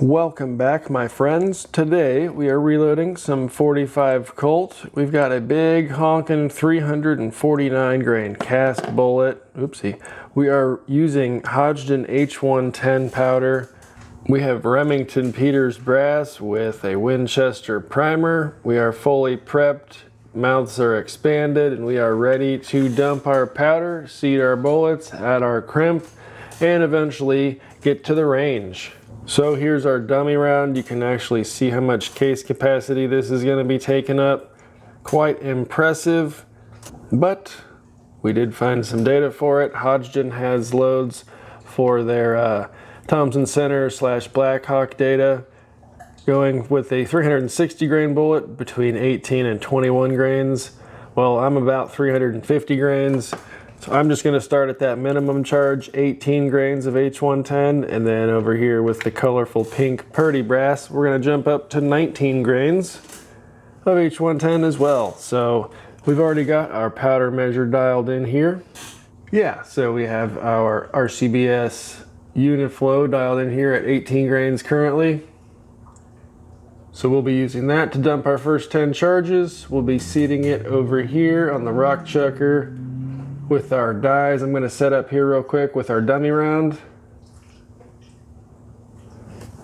Welcome back, my friends. Today we are reloading some 45 Colt. We've got a big honking 349 grain cast bullet. Oopsie. We are using Hodgdon H110 powder. We have Remington Peters brass with a Winchester primer. We are fully prepped. Mouths are expanded and we are ready to dump our powder, seat our bullets, add our crimp, and eventually get to the range. So here's our dummy round. You can actually see how much case capacity this is going to be taking up. Quite impressive, but we did find some data for it. Hodgdon has loads for their Thompson Center / Blackhawk data, going with a 360 grain bullet between 18 and 21 grains. Well, I'm about 350 grains. So I'm just going to start at that minimum charge, 18 grains of H110, and then over here with the colorful pink Purdy brass, we're going to jump up to 19 grains of H110 as well. So we've already got our powder measure dialed in here. Yeah, so we have our RCBS Uniflow dialed in here at 18 grains currently. So we'll be using that to dump our first 10 charges. We'll be seating it over here on the rock chucker with our dies. I'm going to set up here real quick with our dummy round.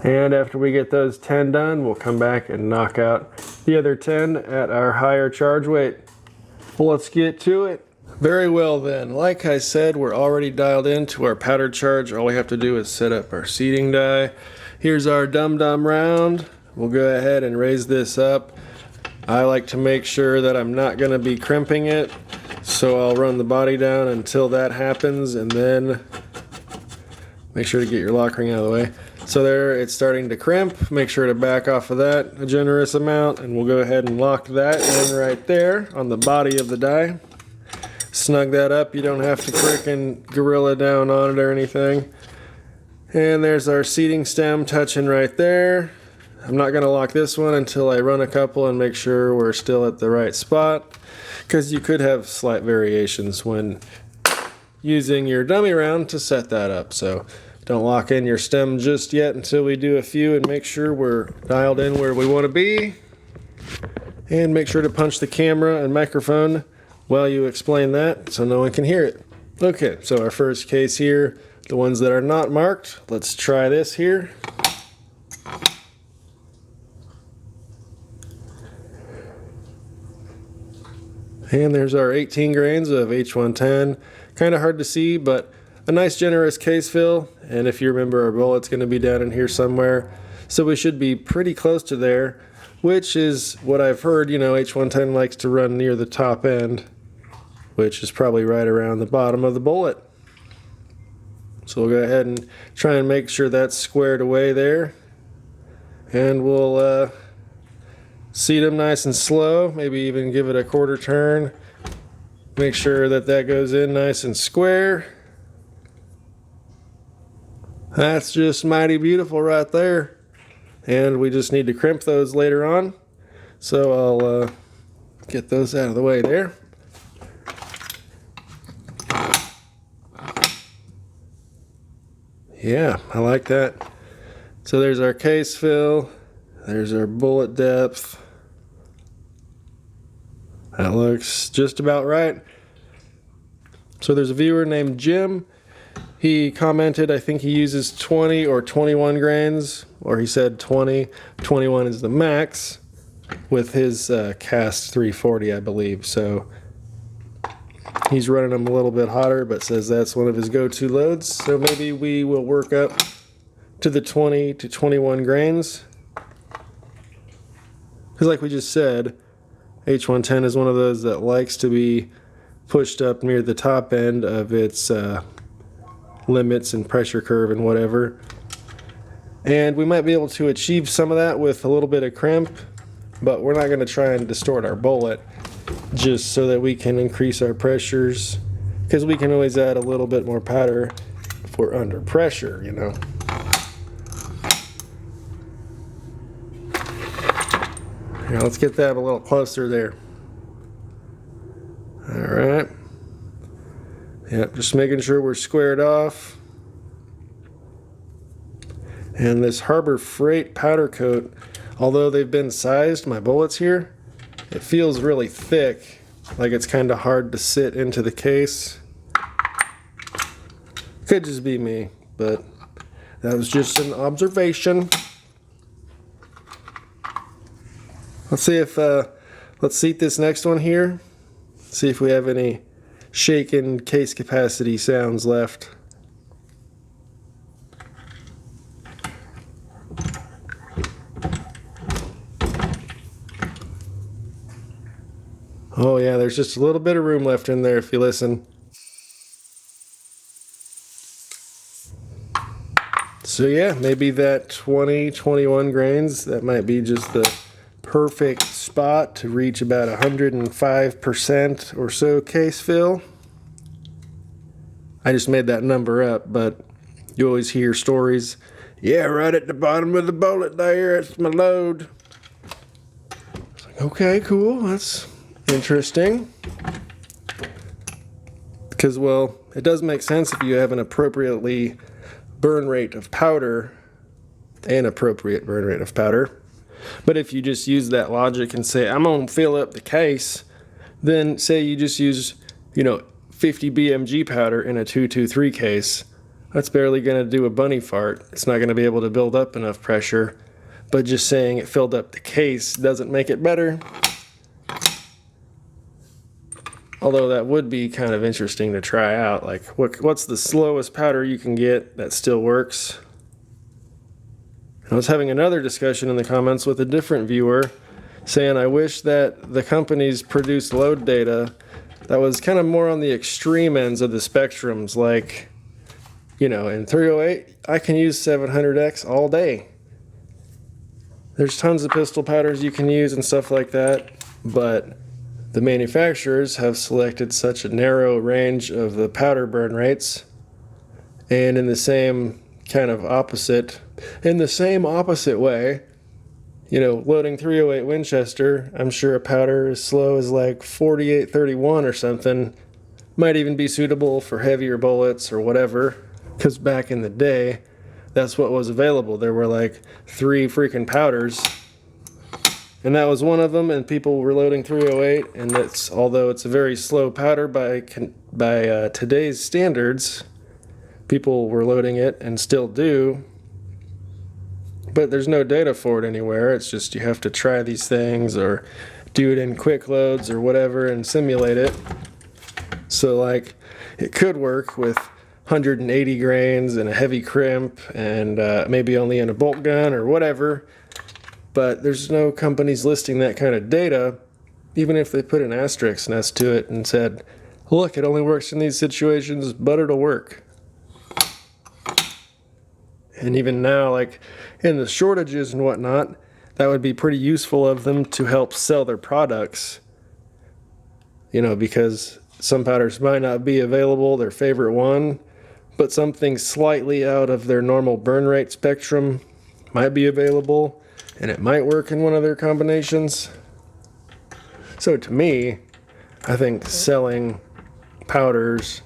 And after we get those 10 done, we'll come back and knock out the other 10 at our higher charge weight. Well, let's get to it. Very well then, like I said, we're already dialed into our powder charge. All we have to do is set up our seating die. Here's our dum-dum round. We'll go ahead and raise this up. I like to make sure that I'm not going to be crimping it, so I'll run the body down until that happens, and then make sure to get your lock ring out of the way. So there, it's starting to crimp. Make sure to back off of that a generous amount, and we'll go ahead and lock that in right there on the body of the die. Snug that up. You don't have to frickin' gorilla down on it or anything. And there's our seating stem touching right there. I'm not going to lock this one until I run a couple and make sure we're still at the right spot, because you could have slight variations when using your dummy round to set that up. So don't lock in your stem just yet until we do a few and make sure we're dialed in where we want to be. And make sure to punch the camera and microphone while you explain that so no one can hear it. Okay, so our first case here, the ones that are not marked, let's try this here. And there's our 18 grains of H110. Kind of hard to see, but a nice generous case fill. And if you remember, our bullet's going to be down in here somewhere. So we should be pretty close to there, which is what I've heard. You know, H110 likes to run near the top end, which is probably right around the bottom of the bullet. So we'll go ahead and try and make sure that's squared away there. And we'll seat them nice and slow, maybe even give it a quarter turn. Make sure that that goes in nice and square. That's just mighty beautiful right there. And we just need to crimp those later on. So I'll get those out of the way there. Yeah, I like that. So there's our case fill. There's our bullet depth. That looks just about right. So there's a viewer named Jim. He commented, I think he uses 20 or 21 grains, or he said 20. 21 is the max with his cast 340, I believe. So he's running them a little bit hotter, but says that's one of his go-to loads. So maybe we will work up to the 20 to 21 grains. Because like we just said, H110 is one of those that likes to be pushed up near the top end of its limits and pressure curve and whatever. And we might be able to achieve some of that with a little bit of crimp, but we're not going to try and distort our bullet just so that we can increase our pressures, because we can always add a little bit more powder if we're under pressure, you know. Here, let's get that a little closer there. All right. Yep, just making sure we're squared off. And this Harbor Freight powder coat, although they've been sized, my bullets here, it feels really thick, like it's kind of hard to sit into the case. Could just be me, but that was just an observation. Let's see if, let's seat this next one here. See if we have any shaken case capacity sounds left. Oh yeah, there's just a little bit of room left in there if you listen. So yeah, maybe that 21 grains, that might be just the perfect spot to reach about 105% or so case fill. I just made that number up, but you always hear stories. Yeah, right at the bottom of the bullet there, it's my load. It's like, okay, cool, that's interesting. Because, well, it does make sense if you have an appropriately burn rate of powder, an appropriate burn rate of powder. But if you just use that logic and say, I'm going to fill up the case, then say you just use, 50 BMG powder in a 223 case, that's barely going to do a bunny fart. It's not going to be able to build up enough pressure. But just saying it filled up the case doesn't make it better. Although that would be kind of interesting to try out. Like, what's the slowest powder you can get that still works? I was having another discussion in the comments with a different viewer saying I wish that the companies produced load data that was kind of more on the extreme ends of the spectrums. Like, in 308, I can use 700X all day. There's tons of pistol powders you can use and stuff like that, but the manufacturers have selected such a narrow range of the powder burn rates, and in the same opposite way, loading 308 Winchester, I'm sure a powder as slow as like 4831 or something might even be suitable for heavier bullets or whatever, because back in the day, that's what was available. There were like 3 freaking powders, and that was one of them, and people were loading 308, and although it's a very slow powder by today's standards, people were loading it and still do, but there's no data for it anywhere. It's just you have to try these things or do it in quick loads or whatever and simulate it. So like it could work with 180 grains and a heavy crimp and maybe only in a bolt gun or whatever, but there's no companies listing that kind of data, even if they put an asterisk next to it and said, look, it only works in these situations, but it'll work. And even now, like in the shortages and whatnot, that would be pretty useful of them to help sell their products, because some powders might not be available, their favorite one, but something slightly out of their normal burn rate spectrum might be available, and it might work in one of their combinations. So to me, I think selling powders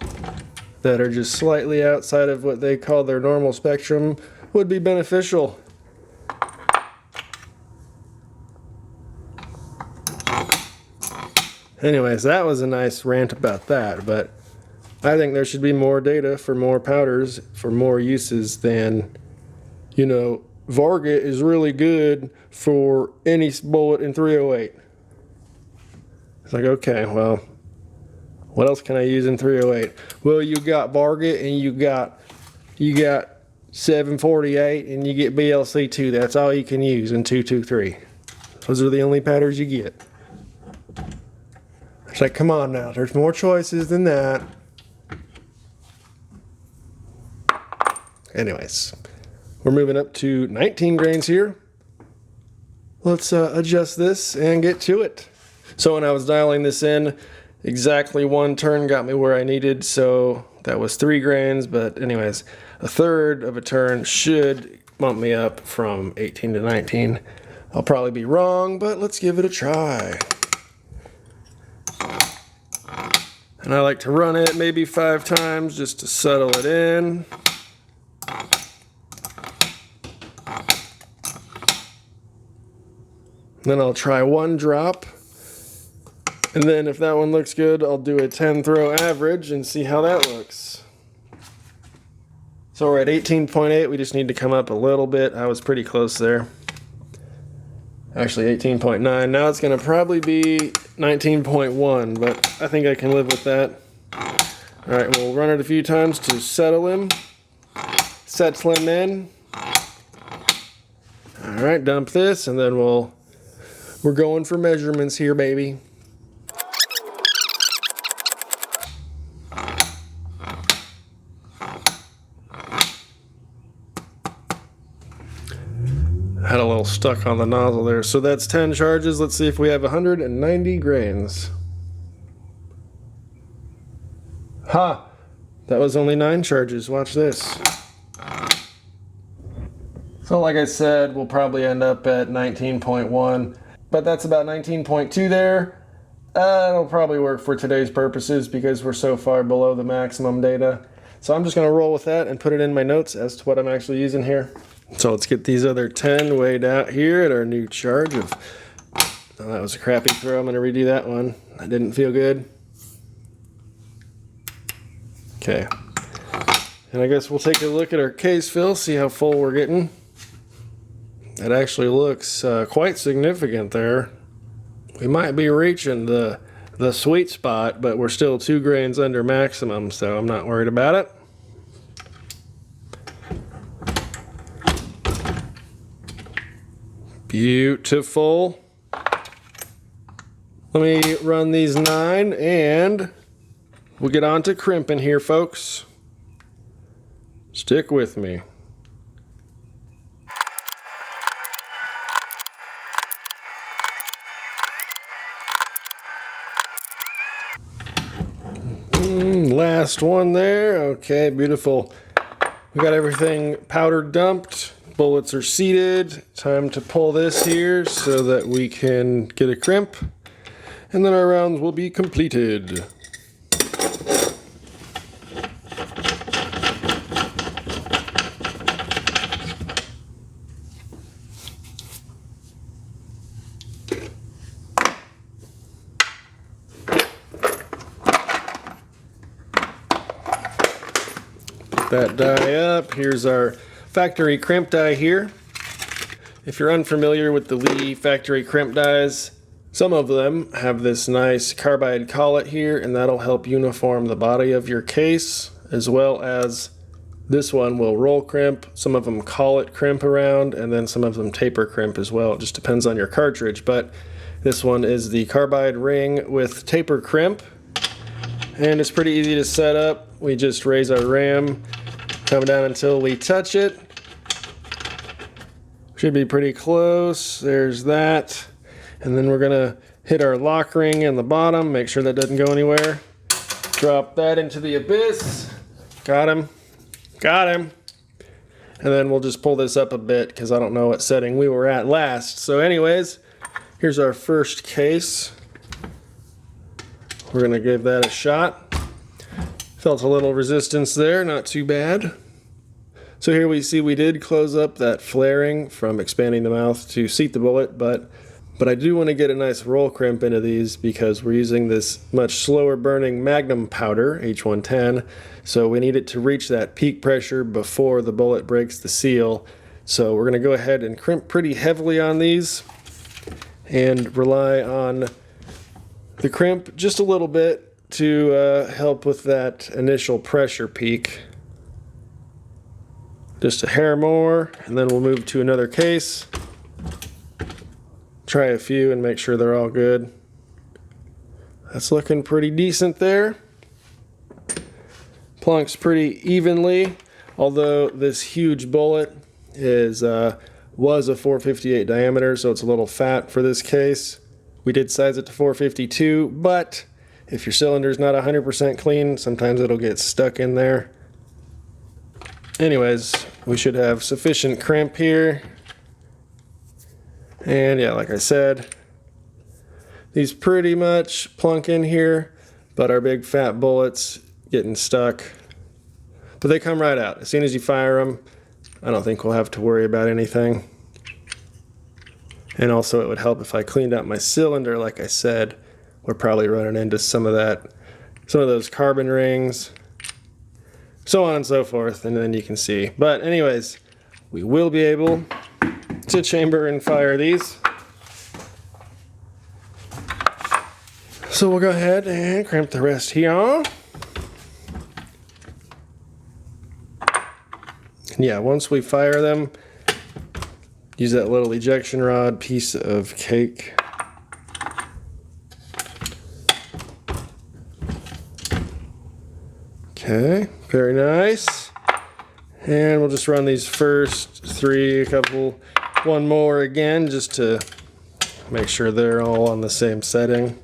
that are just slightly outside of what they call their normal spectrum would be beneficial. Anyways, that was a nice rant about that, but I think there should be more data for more powders for more uses than, Varga is really good for any bullet in 308. It's like, okay, well, what else can I use in 308? Well, you got Varga and you got 748 and you get BLC2. That's all you can use in 223. Those are the only powders you get. It's like, come on now, there's more choices than that. Anyways, we're moving up to 19 grains here. Let's adjust this and get to it. So when I was dialing this in, exactly one turn got me where I needed, so that was 3 grains, but anyways, a third of a turn should bump me up from 18 to 19. I'll probably be wrong, but let's give it a try. And I like to run it maybe 5 times just to settle it in. Then I'll try 1 drop. And then if that one looks good, I'll do a 10 throw average and see how that looks. So we're at 18.8. We just need to come up a little bit. I was pretty close there. Actually 18.9. Now it's going to probably be 19.1, but I think I can live with that. All right, we'll run it a few times to settle him. Settle him in. All right, dump this, and then we're going for measurements here, baby. Had a little stuck on the nozzle there. So that's 10 charges. Let's see if we have 190 grains. Ha! That was only 9 charges. Watch this. So like I said, we'll probably end up at 19.1, but that's about 19.2 there. It'll probably work for today's purposes because we're so far below the maximum data. So I'm just going to roll with that and put it in my notes as to what I'm actually using here. So let's get these other 10 weighed out here at our new charge of... Oh, that was a crappy throw. I'm going to redo that one. That didn't feel good. Okay. And I guess we'll take a look at our case fill, see how full we're getting. It actually looks quite significant there. We might be reaching the sweet spot, but we're still 2 grains under maximum, so I'm not worried about it. Beautiful. Let me run these 9 and we'll get on to crimping here, folks. Stick with me. Last one there. Okay, beautiful. We got everything powder dumped. Bullets are seated. Time to pull this here so that we can get a crimp. And then our rounds will be completed. That die up. Here's our factory crimp die here. If you're unfamiliar with the Lee factory crimp dies, some of them have this nice carbide collet here, and that'll help uniform the body of your case, as well as this one will roll crimp. Some of them collet crimp around, and then some of them taper crimp as well. It just depends on your cartridge, but this one is the carbide ring with taper crimp, and it's pretty easy to set up. We just raise our ram, come down until we touch it. Should be pretty close. There's that. And then we're gonna hit our lock ring in the bottom, make sure that doesn't go anywhere. Drop that into the abyss. Got him. Got him. And then we'll just pull this up a bit because I don't know what setting we were at last. So anyways, here's our first case. We're gonna give that a shot. Felt a little resistance there, not too bad. So here we see we did close up that flaring from expanding the mouth to seat the bullet, but I do want to get a nice roll crimp into these because we're using this much slower burning magnum powder, H110, so we need it to reach that peak pressure before the bullet breaks the seal. So we're going to go ahead and crimp pretty heavily on these and rely on the crimp just a little bit to help with that initial pressure peak. Just a hair more, and then we'll move to another case. Try a few and make sure they're all good. That's looking pretty decent there. Plunks pretty evenly, although this huge bullet was a 458 diameter, so it's a little fat for this case. We did size it to 452, but if your cylinder's not 100% clean, sometimes it'll get stuck in there. Anyways, we should have sufficient crimp here. And yeah, like I said, these pretty much plunk in here, but our big fat bullets getting stuck. But they come right out. As soon as you fire them, I don't think we'll have to worry about anything. And also it would help if I cleaned out my cylinder. Like I said, we're probably running into some of those carbon rings, so on and so forth, and then you can see. But anyways, we will be able to chamber and fire these. So we'll go ahead and crimp the rest here. Yeah, once we fire them, use that little ejection rod piece of cake. Okay, very nice. And we'll just run these first three, one more again, just to make sure they're all on the same setting.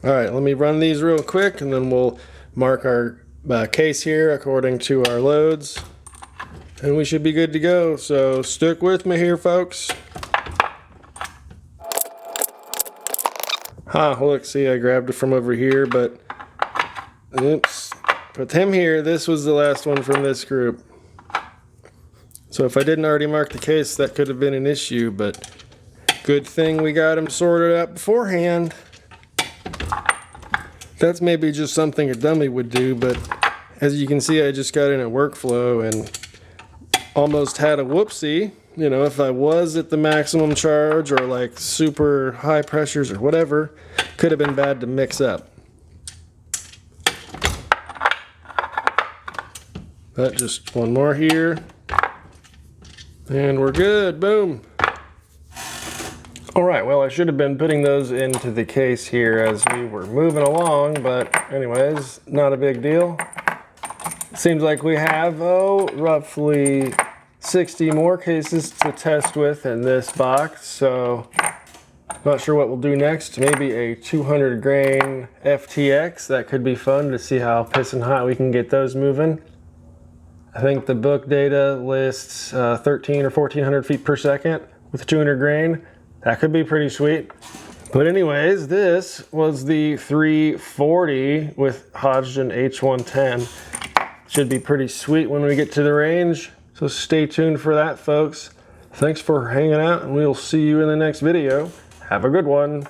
All right, let me run these real quick and then we'll mark our case here according to our loads. And we should be good to go, so stick with me here, folks. Look, see, I grabbed it from over here, but oops. Put them here. This was the last one from this group. So if I didn't already mark the case, that could have been an issue, but good thing we got them sorted out beforehand. That's maybe just something a dummy would do, but as you can see, I just got in a workflow and almost had a whoopsie. You know, if I was at the maximum charge or like super high pressures or whatever, could have been bad to mix up. But just one more here. And we're good, boom. All right, well, I should have been putting those into the case here as we were moving along, but anyways, not a big deal. Seems like we have, roughly 60 more cases to test with in this box, so not sure what we'll do next. Maybe a 200 grain FTX. That could be fun to see how pissing hot we can get those moving. I think the book data lists 13 or 1400 feet per second with 200 grain. That could be pretty sweet. But anyways, this was the 340 with Hodgdon H110. Should be pretty sweet when we get to the range. So stay tuned for that, folks. Thanks for hanging out, and we'll see you in the next video. Have a good one.